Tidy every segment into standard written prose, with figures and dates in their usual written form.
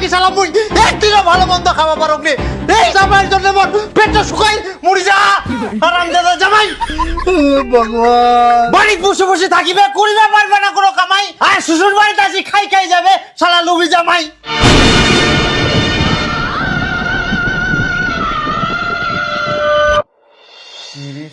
থাকি শালা মুই একদিনও ভালো মন্দ খাওয়া পারক নি এই জামাইয়ের জন্য মোর পেটটা শুকাই মরি যা হারামজাদা জামাই ভগবান বাড়ি বসে বসে থাকিবে করিবে পারবে না কোনো কামাই আর শ্বশুর বাড়িতে আসি খাই যাবে শালা লুবি জামাই।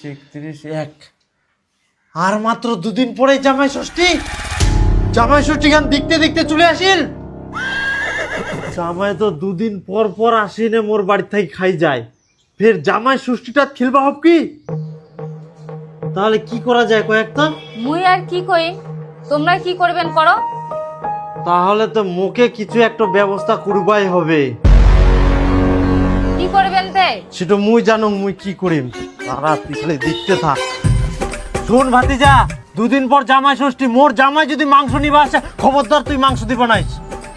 31 আর মাত্র দুদিন পরে জামাই ষষ্ঠী গান দেখতে দেখতে চলে আসিল। জামাই তো দুদিন পর পর আসিনে মোর বাড়ি থেকে খাই যায়, ফের জামাই ষষ্ঠীটা খেলবা হব কি? তাহলে কি করা যায় কয়েকটা? মুই আর কি কই, তোমরা কি করবেন করো। তাহলে তো মুখে কিছু একটা ব্যবস্থা করবাই হবে। কি করবেন তে? সেটা মুই জানো মুই কি করিম, তারা পিছলে দেখতে থাক। শোন ভাতিজা, দুদিন পর জামাই ষষ্ঠী, মোর জামাই যদি মাংস নিবা আসে খবরদার তুই মাংস দিবা নাইস।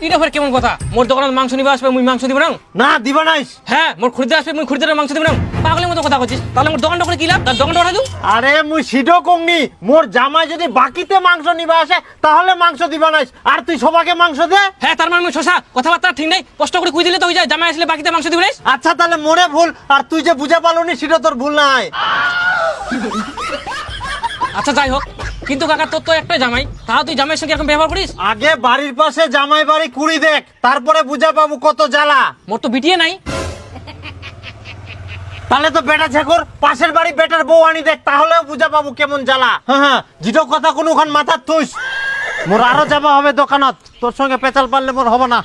এটা ফের কেমন কথা? মোর দোকানে মাংস নিবা আসবে, মুই মাংস দিব না? না দিবা নাইস। হ্যাঁ, মোর খরিদ্দার আসবে, মুই খরিদ্দারের মাংস দিব না? পাগলের মতো কথা কইছিস। তাহলে মোর দোকানটা করে কি লাভ? তার দোকানটা উঠাই দিও। আরে মুই সিডো কংনি, মোর জামাই যদি বাকিতে মাংস নিবা আসে তাহলে মাংস দিবা নাইস, আর তুই সবাকে মাংস দে। হ্যাঁ, তার মানে মুই শশা কথাবার্তা ঠিক নেই, কষ্ট করে কই দিলে তো হই যায়। জামাই আসলে বাকিতে মাংস দিব না? আচ্ছা তাহলে মোরে ভুল, আর তুই যে বুঝা পালনি সেটা তোর ভুল নাই। আচ্ছা যাই হোক, কিন্তু কাকা তোর তো একটাই জামাই, তাহলে তুই জামাইয়ের সঙ্গে এরকম ব্যবহার করিস? আগে বাড়ির পাশে জামাই বাড়ি কুড়ি দেখ, তারপরে বুঝা পাবো কত জ্বালা। মোর তো বিটিয়ে নাই। তাহলে তো বেটা ছেকর পাশের বাড়ি বেটার বউ আনি দেখ, তাহলেও বুঝা পাবো কেমন জ্বালা। হ্যাঁ যেটা কথা কোনোখান মাথার থুস, মোর আরো যাবা হবে দোকানত, তোর সঙ্গে পেঁচাল পারলে মোর হবে না।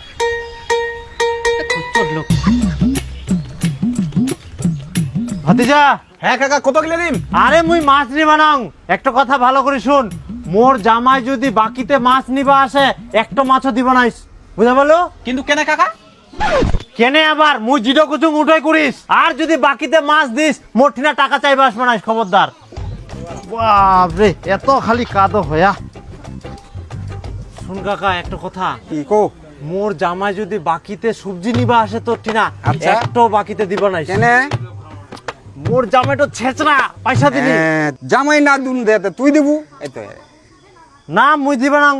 ভাতিজা। হ্যাঁ কাকা, কত কিলো দিন? আরে মুই মাছ নিবা নাও, একটা কথা ভালো করে শুন, মোর জামাই যদি বাকিতে মাছ নিবা আসে একটা মাছও দিব নাইস, বুঝা বলো? কিন্তু কেন কাকা? কেনে আবার মুই জিডো কুচুং উঠাই করিস, আর যদি বাকিতে মাছ দিস মোর ঠিনা টাকা চাইবা আসবে নাইস, খবরদার। বাপরে এত খালি কাদো হয়া। শুন কাকা একটা কথা, কি কো? মোর জামাই যদি বাকিতে সবজি নিবা আসে তোর ঠিনা আচ্ছা। একটাও বাকিতে দিব নাইস। কেন? মোর জামাই তো ছেচরা পয়সা দিলি জামাই না দুন দে তুই দিবু, এই তো না মুই দিবা না।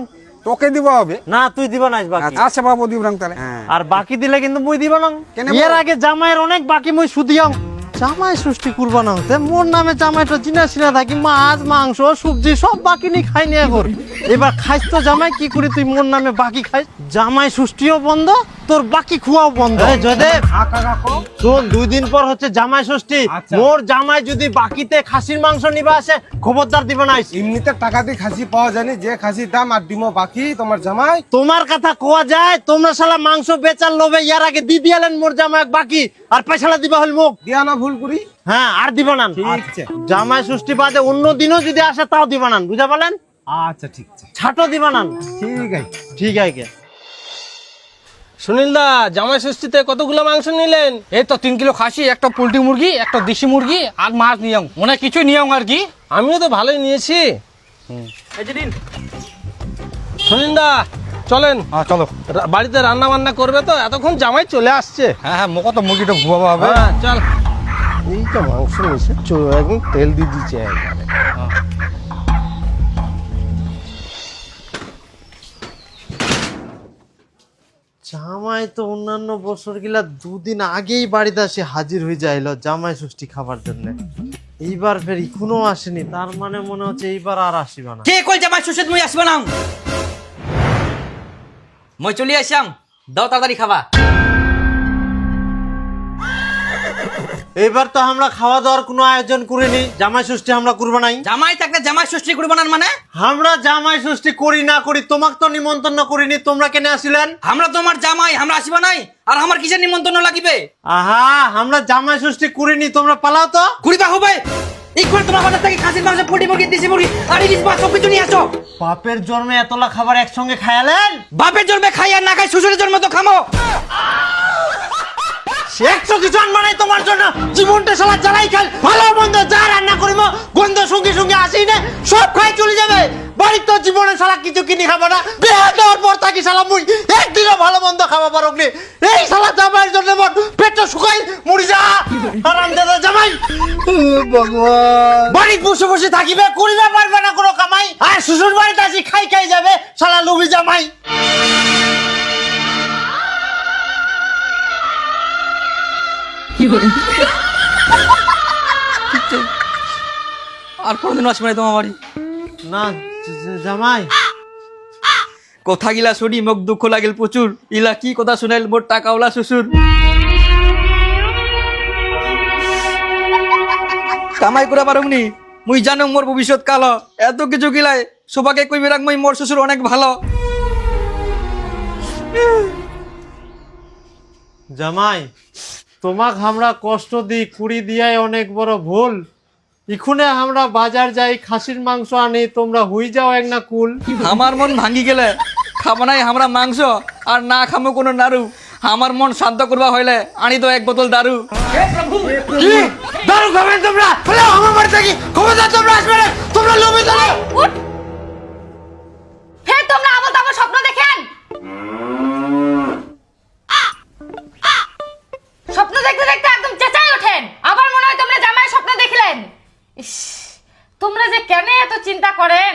তোকে দিব হবে না তুই দিবা নাইস বাকি। আচ্ছা বাবু দিব না তাহলে। আর বাকি দিলে কিন্তু মুই দিবা না। কেন এর বল? আগে জামাইয়ের অনেক বাকি মুই সুদিয়াম, জামাই ষষ্ঠী করবা না তে মোর নামে জামাইটা চিনা চিনা থাকি, মাছ মাংস সবজি সব বাকি নি খাই নিয়ে কর। এবার খাইস তো জামাই, কি করি তুই মোর নামে বাকি খাইস? জামাই ষষ্ঠীও বন্ধ, তোর বাকি খুয়াও বন্ধ। জয়দেব শোন, 2 দিন পর হচ্ছে জামাই ষষ্ঠী, আচ্ছা। মোর জামাই যদি বাকিতে খাসির মাংস নিবা আসে খবরদার দিবা নাইস। এমনিতে টাকা দিয়ে খাসি পাওয়া যায়নি, যে খাসির দাম আর ডিমও বাকি তোমার জামাই। তোমার কথা কোয়া যায়, তোমরা শালা মাংস বেচার লোভে ইয়ার আগে দি দিয়ালেন মোর জামাই বাকি, আর পয়সালা দিবা হল মুখ। দিয়া না ভুল করি। হ্যাঁ আর দিবা না। ঠিক আছে। জামাই ষষ্ঠী বাদে অন্য দিনও যদি আসে তাও দিবা না, বুঝা পালেন? আচ্ছা ঠিক আছে। ছাটো দিবা না। ঠিক আছে। ঠিক আছে। সুনীল দা, জামাই ষষ্ঠীতে কতগুলো মাংস নিলেন? এই তো 3 কিলো খাসি, একটা পোল্ট্রি মুরগি, একটা দেশি মুরগি, আর মাছ নিয়ম মনে হয় কিছুই নিয়ম আর কি। আমিও তো ভালোই নিয়েছি। এই যে দিন। সুনীল দা চলেন, চলো। বাড়িতে রান্না বান্না করবে তো, এতক্ষণ জামাই চলে আসছে। হ্যাঁ মুখো তো মুরগিটা ভুয়াবো হবে। হ্যাঁ চল। এইটা মাংস নিয়েছে, একদম তেল দিয়ে দিচ্ছে একবারে। জামাই তো অন্যান্য বছর গিলা 2 দিন আগেই বাড়িতে আসে হাজির হয়ে যাইলো জামাই ষষ্ঠী খাবার জন্য, এইবার ফের এখনো আসেনি, তার মানে মনে হচ্ছে এইবার আর আসিবা না। কে কই জামাই ষষ্ঠী মুই আসব না? মই চলি আসাম, দাও তাড়াতাড়ি খাবা। এইবার তো আমরা খাওয়া দাওয়ার কোনো আয়োজন করিনি, জামাই ষষ্ঠী আমরা করবো নাই। জামাই থাকলে জামাই ষষ্ঠী করব না মানে? আমরা জামাই ষষ্ঠী করি না করি তোমাকে তো নিমন্ত্রণ করিনি, তোমরা কেন আসিলেন? আমরা তোমার জামাই, আমরা আসিব নাই, আর আমার কিসের নিমন্ত্রণ লাগিবে? আহা আমরা জামাই ষষ্ঠী করিনি, তোমরা পালাও তো। কুড়িবা হবে এই করে তোমার বাজার থেকে খাসির মাংস, পোল্ট্রি মুরগি, দেশি মুরগি আর ইলিশ মাছ সব কিছু নিয়ে আসো। বাপের জন্মে এতলা খাবার একসঙ্গে খায়ালেন? বাপের জন্মে খাই আর না খাই শ্বশুরের জন্মে তো খামো। 100 কিছু আনবা নাই তোমার জন্য, জীবনটা শালা জ্বালাই খাল, ভালো মন্দ যা রান্না করিব গন্ধ সঙ্গে সঙ্গে আসি না সব খাই চলে যাবে। বাড়ির তো জীবনে শালা কিছু কিনে খাবো না, বিয়ে দেওয়ার পর থাকি শালা মুই একদিনও ভালো মন্দ খাওয়া পারক নি এই শালা জামাইয়ের জন্য মোর পেটটা শুকাই মরি যা হারামজাদা জামাই। ভগবান বাড়ি বসে বসে থাকিবে করিবে পারবে না কোনো কামাই, আর শ্বশুর বাড়িতে আসি খাই যাবে শালা লুবি জামাই। আর কোনদিন আসবে না তোমার বাড়ি। না জামাই কথা গিলা শুনি মোক দুঃখ লাগিল প্রচুর। ইলা কি কথা শুনাইল মোর টাকাওয়ালা শ্বশুর। কামাই করা পারুমনি, মুই জানো মোর ভবিষ্যৎ কালো। এত কিছু গিলাই সবাকে কইবে রাখ মুই মোর শ্বশুর অনেক ভালো। জামাই তোমাক আমরা কষ্ট দিই, কুড়ি দিয়াই অনেক বড় ভুল। ইখুনে আমরা বাজার যাই, খাসির মাংস আনি, তোমরা হুই যাও এক না কুল। আমার মন ভাঙ্গি গেলে খাবো নাই আমরা মাংস, আর না খামো কোনো নাড়ু। আমার মন শান্ত করবা হইলে আনি তো এক বোতল দারু। কি দারু খাবেন তোমরা? বলে আমার বাড়ি থেকে খবরদার তোমরা আসবে না, তোমরা লোভে চলো। উঠ! ফের তোমরা আবল তাবল স্বপ্ন দেখেন। স্বপ্ন দেখতে দেখতে একদম চেঁচাই ওঠেন। আবার মনে হয় তোমরা জামাই স্বপ্ন দেখলেন। ইস, তোমরা যে কেন এত চিন্তা করেন?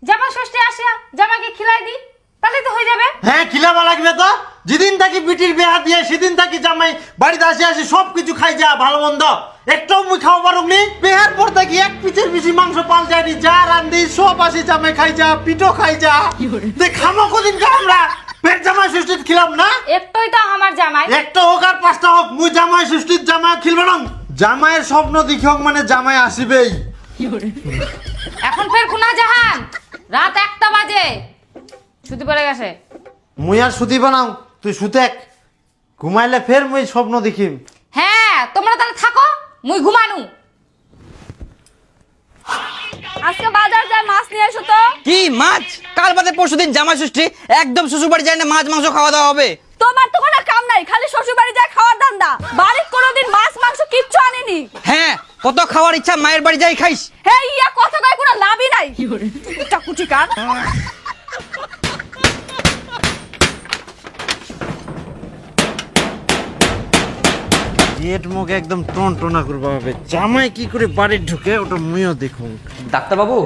জামাই ষষ্ঠী আসিয়া জামাইকে খিলাই দি, তাহলে তো হয়ে যাবে। হ্যাঁ খিলাবা লাগবে তো। যেদিন থাকি বিটির বিয়া দিয়ে সেদিন থাকি জামাই বাড়িতে আসি আসি সব কিছু খাই যা, ভালো মন্দ একটাও মুই খাওয়া পারুমনি। বিহার পর থাকি এক পিচের বেশি মাংস পাল যায়নি, যা রান্ধি সব আসি জামাই খাই যা, পিঠো খাই যা। খামো কদিন আমরা পেট জামাই ষষ্ঠীত খিলাম না। একটাই তো আমার জামাই। একটা হোক আর পাঁচটা হোক, মুই জামাই ষষ্ঠীত জামাই খিলব না। জামাইয়ের স্বপ্ন দেখি হোক মানে জামাই আসিবেই। এখন ফের খুনা জাহান রাত 1টা বাজে, ছুটি পড়ে গেছে। মুই আর সুতি বানাও, তুই সুতেক। ঘুমাইলে ফের মুই স্বপ্ন দেখিম। হ্যাঁ তোমরা তাহলে থাকো, মুই ঘুমানু। আজকে বাজার যায়, মাছ নিয়ে এসো তো। কি মাছ? কাল বাদে পরশুদিন জামাই ষষ্ঠী, একদম শ্বশুর বাড়ি যাই না মাছ মাংস খাওয়া দাওয়া হবে। তোমার তো কোনো কাম নাই, খালি শ্বশুর বাড়ি যায় খাওয়ার ধান্দা। বাড়ির কোনোদিন মাছ মাংস কিচ্ছু আনেনি। হ্যাঁ, কত খাওয়ার ইচ্ছা মায়ের বাড়ি যাই খাইস। হে ইয়া কথা কয় কোনো লাভই নাই। চাকুচি কার। গেট মুখ একদম টন টনা করবা হবে। জামাই কি করে বাড়ি ঢুকে ওটা মুইও দেখুন। ডাক্তারবাবু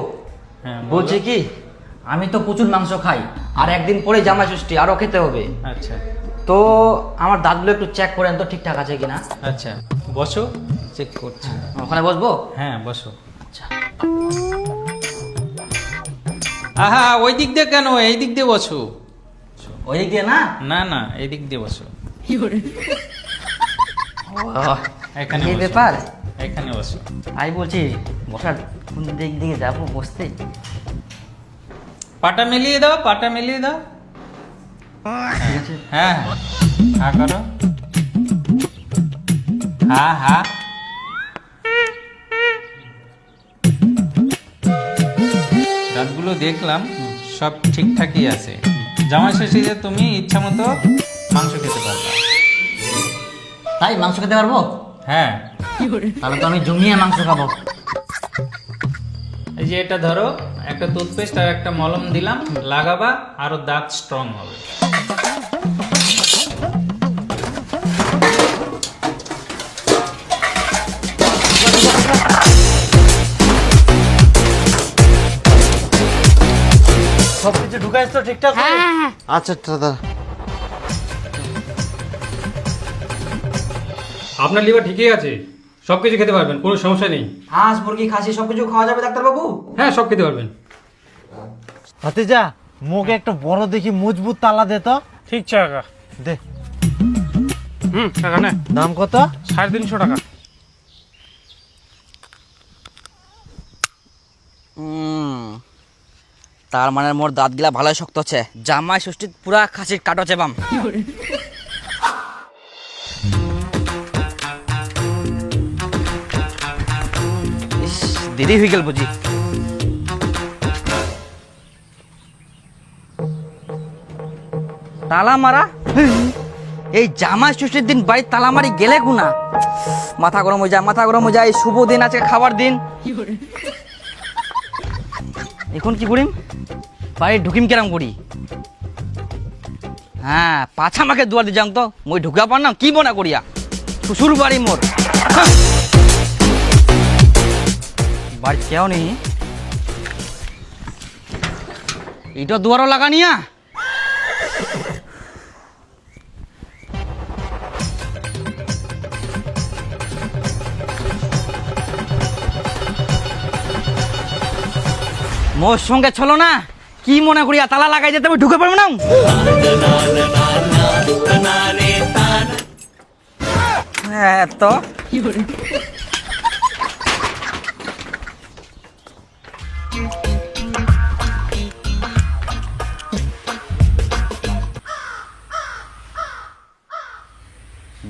বলছি কি, আমি তো প্রচুর মাংস খাই, আর একদিন পরে জামাই ষষ্ঠী আরও খেতে হবে। আচ্ছা তো আমার দাঁতগুলো একটু চেক করেন তো ঠিকঠাক আছে কিনা। আচ্ছা, বসো, চেক করছি। ওখানে বসবো? হ্যাঁ বসো। আচ্ছা। আহা, ওই দিক দিয়ে কেন, এই দিক দিয়ে বসো। ওই দিক দিয়ে না? না না, এই দিক দিয়ে বসো। এখানে এই বসো। ব্যাপার। এখানে বসো। আমি বলছি বসার কোন দিক দিকে যাবো বসতে? পাটা মিলিয়ে দাও, পাটা মিলিয়ে দাও। হ্যাঁ হ্যাঁ, হা করো। হা হা। দাঁতগুলো দেখলাম সব ঠিকঠাকই আছে। জামাই ষষ্ঠীতে তুমি ইচ্ছা মতো মাংস খেতে পারবে। তাই মাংস খেতে পারবো? হ্যাঁ, তাহলে তো আমি জমিয়ে মাংস খাবো। এই যে এটা ধরো, একটা টুথপেস্ট আর একটা মলম দিলাম, লাগাবা, আরো দাঁত স্ট্রং হবে। সবকিছু ঢুকাইছ তো ঠিকঠাক? হ্যাঁ হ্যাঁ হ্যাঁ। আচ্ছা দাদা। আপনার লিভার ঠিকই আছে, সব কিছু খেতে পারবেন, কোনো সমস্যা নেই। হাঁস মুরগি খাসি সবকিছু খাওয়া যাবে ডাক্তারবাবু? হ্যাঁ, সব খেতে পারবেন। ভাতিজা মুখে একটা বড় দেখি মজবুত তালা দে তো। ঠিক টাকা দে। টাকা না, দাম কত? 350 টাকা। তার মানে মোর দাঁতগুলা ভালোই শক্ত আছে। জামাই ষষ্ঠী পুরা খাসির কাটো চেবাম। ইস, দেরি হয়ে গেল বুঝি। তালা মারা? এই জামাই ষষ্ঠীর দিন বাড়ির তালা মারি গেলে গুনা। মাথা গরম হয়ে যায়, মাথা গরম হয়ে যায়। শুভ দিন আছে, খাবার দিন। এখন কি করিম? বাড়ি ঢুকিম কেরাম করি? হ্যাঁ, পাছা আমাকে দুয়ার দিয়ে যাও তো, মই ঢুকা পার না কি বনা করিয়া। শ্বশুর বাড়ি মোর। বাড়ি কেউ নেই, এটা দুয়ারও লাগানিয়া। মোর সঙ্গে চলো না, কি মনে করিয়া তালা লাগাই যেতে আমি ঢুকে পারবো না। হ্যাঁ তো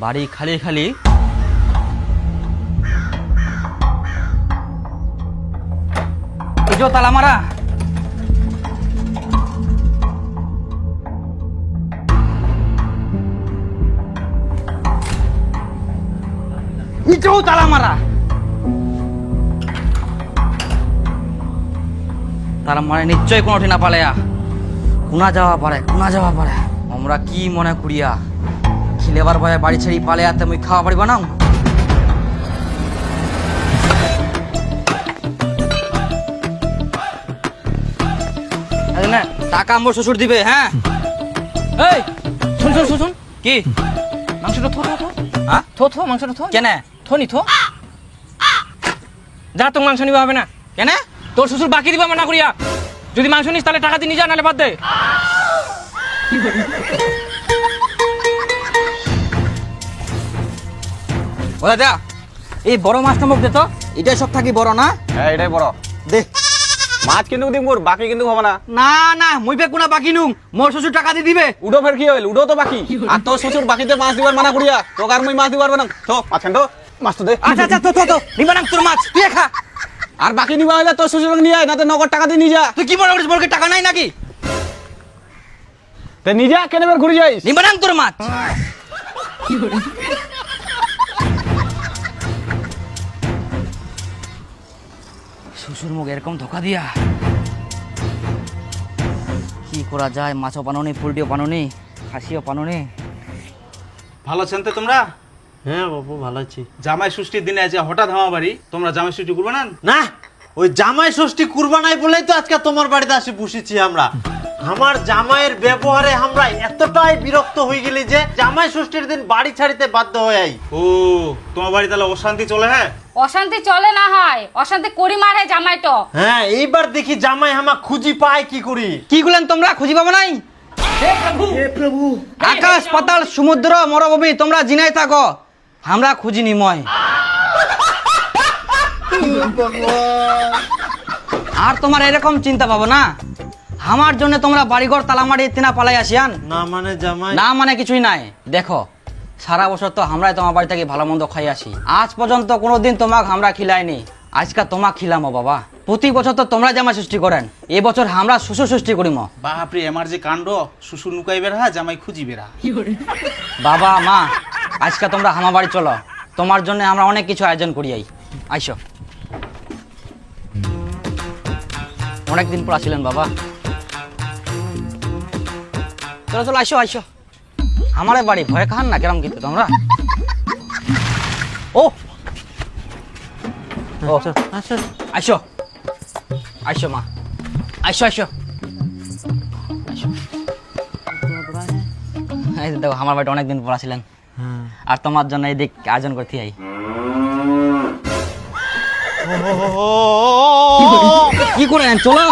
বাড়ি খালি খালি। তালা মারা। ইটাও তালা মারা। তারা মানে নিশ্চয় কোনো ঠিনা পালেয়া কোনা যাওয়া পারে, কোনা যাওয়া পারে। আমরা কি মনে করিয়া খিলেবার ভয়ে বাড়ি ছেড়ে পালে আর তুমি খাওয়া পারিবা না। টাকা আমার শ্বশুর দিবে। হ্যাঁ এই শুন শুন শুন শুন কি মাংসটা থো থো থো হ্যাঁ থো থো মাংসটা থো কেন থো নি থো যা তোর মাংস নিবা হবে না। কেন তোর শ্বশুর বাকি দিবা মানা করিয়া। যদি মাংস নিস তাহলে টাকা দিয়ে নিয়ে যা, নাহলে বাদ দে। বলে দা এই বড় মাছটা মুখ দে তো, এটাই সব থাকি বড় না। হ্যাঁ এটাই বড়। দে মাছ কিন্তু দিম মোর, বাকি কিন্তু হবে না। না না মুই পে কোনা বাকি নুম, মোর শ্বশুর টাকা দিয়ে দিবে। উডো ফের কি হইল, উডো তো বাকি। আর তোর শ্বশুর বাকিতে মাছ দিবার মানা করিয়া তোক আর মুই মাছ দিবার না। তো মাছ খান তো, মাছ তো দে। আচ্ছা আচ্ছা তো তো তো নিবা না তোর মাছ, তুই খা। আর বাকি নিবা হইলে তোর শ্বশুর নিয়ে আয়, না তো নগদ টাকা দিয়ে নিয়ে যা। তুই কি মনে করিস মোর কি টাকা নাই নাকি? তে নিয়ে যা, কেন এবার ঘুরে যাইস? নিবা না তোর মাছ। শ্বশুর মুখ এরকম ধোকা দিয়া কি করা যায়? মাছও পানোনি, পোল্ট্রিও পানোনি, খাসিও পানোনি। ভালো আছেন তো তোমরা? হ্যাঁ বাবু ভালো আছি। জামাই ষষ্ঠীর দিনে আজকে হঠাৎ আমার বাড়ি, তোমরা জামাই ষষ্ঠী করবে না? না ওই জামাই ষষ্ঠী কুরবানাই বলেই তো আজকে তোমার বাড়িতে আসি বসেছি আমরা। আমার জামাইয়ের ব্যবহারে আমরা এতটাই বিরক্ত হয়ে গেলি যে জামাই ষষ্ঠীর দিন বাড়ি ছাড়িতে বাধ্য হয়ে আই। ও তোমার বাড়ি তাহলে অশান্তি চলে? হ্যাঁ অশান্তি চলে না হয়, অশান্তি করি মারে জামাইটো। হ্যাঁ এইবার দেখি জামাই হামা খুঁজি পায় কি করি। কি গুলেন তোমরা খুঁজি পাবো নাই? আকাশ পাতাল সমুদ্র মরুভূমি তোমরা জিনাই থাকো, আমরা খুঁজি নিময়। আর তোমার এরকম চিন্তা পাবো না আমার জন্য তোমরা বাড়িঘর তালামারি তিনা পালাই আসিয়ান। না মানে জামাই না মানে কিছুই নাই। দেখো সারা বছর তো আমরাই তোমার বাড়ি থেকে ভালো মন্দ খাই আসি, আজ পর্যন্ত কোনোদিন তোমাকে আমরা খিলাইনি, আজকে তোমাকে খিলামো বাবা। প্রতি বছর তো তোমরা জামাই সৃষ্টি করেন, এবছর আমরা শ্বশুর সৃষ্টি করিম। বাপরে আমার যে কাণ্ড, শ্বশুর নুকাই বেড়া জামাই খুঁজি বেড়া। বাবা মা আজকে তোমরা আমার বাড়ি চলো, তোমার জন্য আমরা অনেক কিছু আয়োজন করি। আইসো, অনেকদিন পর আসিলেন বাবা। চলো চলো আইসো আইসো আমার বাড়ি। ভয় খান না কেরম কিন্তু তোমরা। ও ও আচ্ছা আইসো আইসো মা, আইসো আইসো আইসো। এই যে দেখো আমার বাড়িতে অনেকদিন পর আসিলেন, আর তোমার জন্য এই দিক আয়োজন করতে আই। কি করে চলো,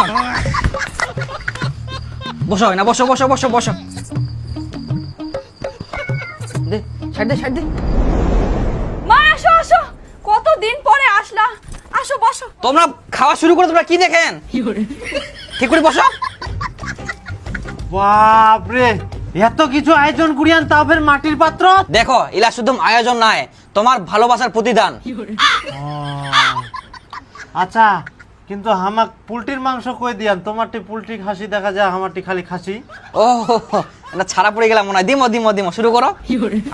বসো না, বসো বসো বসো বসো। দে সাইড দে সাইড দে। মা আসো আসো, কতদিন পরে আসলা, আসো বসো। তোমরা খাওয়া শুরু করো, তোমরা কি দেখেন? ঠিক করে বসো। বাপরে এত কিছু আয়োজন করিয়ান, তাও ফের মাটির পাত্র। দেখো ইলা শুধু আয়োজন নাই, তোমার ভালোবাসার প্রতিদান। আচ্ছা কিন্তু হামাক পোল্ট্রির মাংস কই দিয়ান? তোমারটি পোল্ট্রি খাসি দেখা যায়, আমারটি খালি খাসি। ও এটা ছাড়া পড়ে গেলাম মনে হয়। দিমো দিমো দিমো, শুরু করো।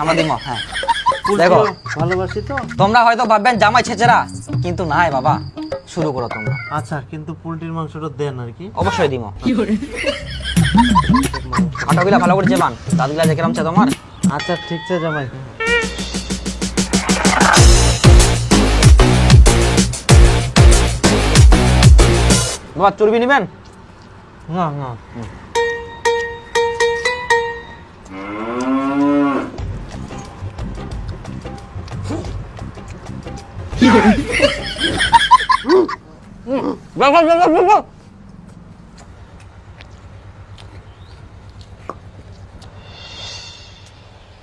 আমরা দিমো। হ্যাঁ দেখো ভালোবাসি তো। তোমরা হয়তো ভাববেন জামাই ছেচেরা, কিন্তু নাই বাবা, শুরু করো তোমরা। আচ্ছা কিন্তু পোল্ট্রির মাংসটা দেন আর কি। অবশ্যই দিমো। আটাগুলা ভালো করে চেবান, দাদুগুলা যে কেরম চে তোমার। আচ্ছা ঠিক আছে জামাই। বাবা চর্বি নিবেন? না না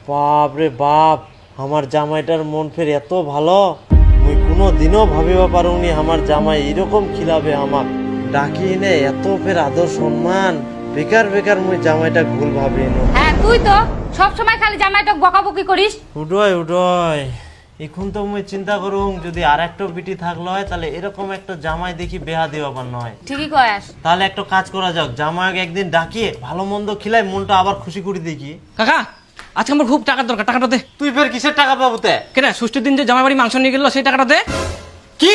বাপ রে বাপ, আমার জামাইটার মন ফের এত ভালো, মুই কোনো দিনও ভাবিবা পারুনি আমার জামাই এরকম খিলাবে আমাক। ডাকি নে এত ফের আদর সম্মান, বেকার বেকার মুই জামাইটা ভুল ভাবি নো। হ্যাঁ তুই তো সব সময় খালি জামাইটা বকাবকি করিস। উডয় এখন তো মুই চিন্তা করুম যদি আর একটা বিটি থাকলো হয় তাহলে এরকম একটা জামাই দেখি বেহা দিবার নয়। ঠিকই কয়াস। তাহলে একটা কাজ করা যাক, জামাইকে একদিন ডাকিয়ে ভালো মন্দ খিলাই মনটা আবার খুশি করে দেখি। কাকা আজকে আমার খুব টাকার দরকার, টাকাটা দে। তুই ফের কিসের টাকা পাবো তে? কেন ষষ্ঠীর দিন যে জামাই বাড়ি মাংস নিয়ে গেল সেই টাকাটা দে। কি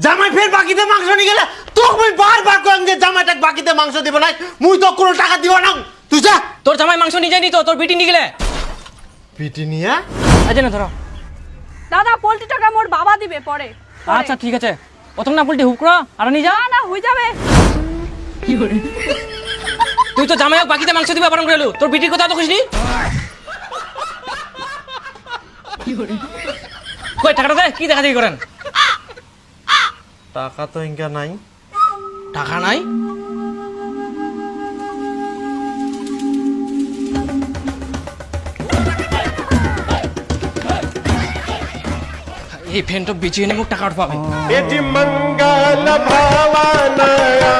জামাই ফের বাকিতে মাংস নিয়ে গেলে তোকে মুই বারবার কইম যে জামাইটাকে বাকিতে মাংস দিব না, মুই তো কোনো টাকা দিব না। তুই যা। তোর জামাই মাংস নিয়ে যায়নি তো, তোর বিটি নিয়ে গেলে। বিটি নিয়া আজ না ধরো। দাদা পোল্ট্রি টাকা মোর বাবা দিবে পরে। আচ্ছা ঠিক আছে, প্রথম না পোল্ট্রি হুক করা আর নিয়ে যা। না হয়ে যাবে। তুই তো জামাই বাকিতে মাংস দিবা বারণ করে এলু, তোর বিটির কথা তো খুশনি। কই টাকাটা দে, কি দেখা দেখি করেন। টাকা তো ইনকা নাই। টাকা নাই? এই ফ্যানটা বেঁচে এনে মুখ টাকা পাবে। এটি মঙ্গল ভাবানয়া